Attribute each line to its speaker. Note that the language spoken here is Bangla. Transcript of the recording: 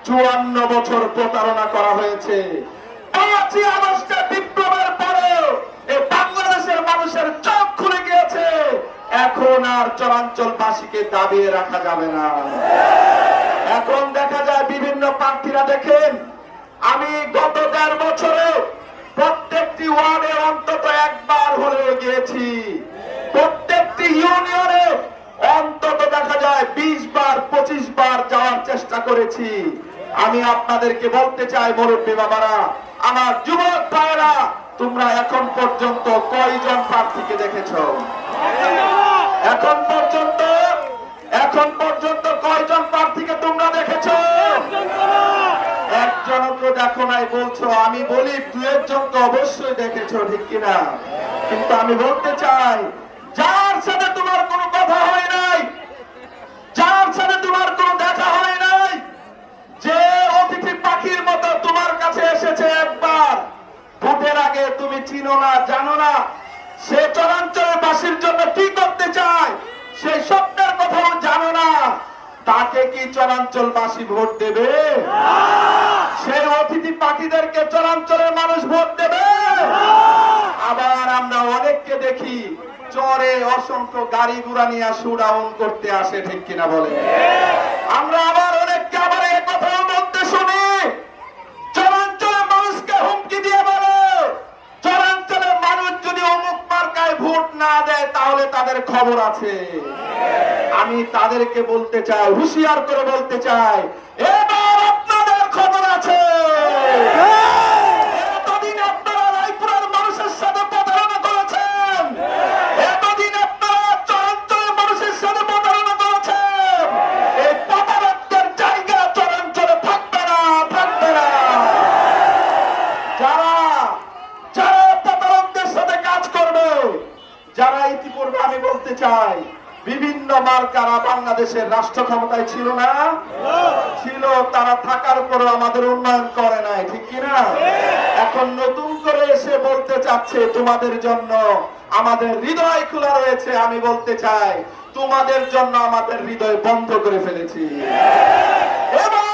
Speaker 1: 54 বছর প্রতারণা করা হয়েছে। 5ই আগস্টের বিপ্লবের পরে এই বাংলাদেশের মানুষের চোখ খুলে গিয়েছে। এখন আর চরাঞ্চলবাসীকে দাবিয়ে রাখা যাবে না। এখন দেখা যায় বিভিন্ন প্রার্থীরা, দেখেন আমি গত 1.5 বছরে প্রত্যেকটি ওয়ার্ডে অন্তত একবার হলেও গিয়েছি, প্রত্যেকটি ইউনিয়নে অন্তত দেখা যায় 20 বার 25 বার যাওয়ার চেষ্টা করেছি। আমি আপনাদেরকে বলতে চাই, মুরব্বী বাবারা, আমার যুবক ভাইয়েরা, তোমরা এখন পর্যন্ত কয়জন প্রার্থীকে দেখেছ? এখন পর্যন্ত কয়জন প্রার্থীকে তোমরা দেখেছ? একজনকে দেখো নাই বলছো। আমি বলি 2-1 জনকে অবশ্যই দেখেছো, ঠিক কিনা? কিন্তু আমি বলতে চাই, যার সাথে তোমার কোনো কথা হয় নাই, যার সাথে তোমার কোনো দেখা হয় নাই, যে অতিথি পাখির মতো তোমার কাছে এসেছে একবার, ভোটের আগে তুমি চিনো না, জানো না সে চরাঞ্চলবাসীর জন্য কি করতে চায়, সেই স্বপ্নের কথাও জানো না, তাকে কি চরাঞ্চলবাসী ভোট দেবে? সেই অতিথি পাখিদেরকে চরাঞ্চলের মানুষ ভোট দেবে? আবার আমরা অনেককে দেখি চরে অসংখ্য গাড়ি ঘোড়া নিয়ে শোডাউন করতে আসে, ঠিক কিনা বলে? আমরা আবার অনেককে আবার এই কথাও বলতে শুনি, চরাঞ্চলের মানুষকে হুমকি দিয়ে বলে, চরাঞ্চলের মানুষ যদি অমুক মার্কায় ভোট না দেয় তাহলে তাদের খবর আছে। আমি তাদেরকে বলতে চাই, হুঁশিয়ার করে বলতে চাই, এবার আপনাদের খবর আছে। এতদিন আপনারা রায়পুরের মানুষের সাথে প্রতারণা করেছেন, এতদিন আপনারা চরাঞ্চলের মানুষের সাথে প্রতারণা করেছেন। এই প্রতারকদের জায়গা চরাঞ্চলে থাকবে না, থাকবে না। যারা প্রতারকদের সাথে কাজ করবে, যারা ইতিপূর্বে, আমি বলতে চাই, বিভিন্ন মার্কারা বাংলাদেশের রাষ্ট্র ক্ষমতায় ছিল না? ছিল। তারা থাকার পরও আমাদের উন্নয়ন করে নাই, ঠিক কিনা? এখন নতুন করে এসে বলতে চাচ্ছে তোমাদের জন্য আমাদের হৃদয় খোলা রয়েছে। আমি বলতে চাই, তোমাদের জন্য আমাদের হৃদয় বন্ধ করে ফেলেছি। এবার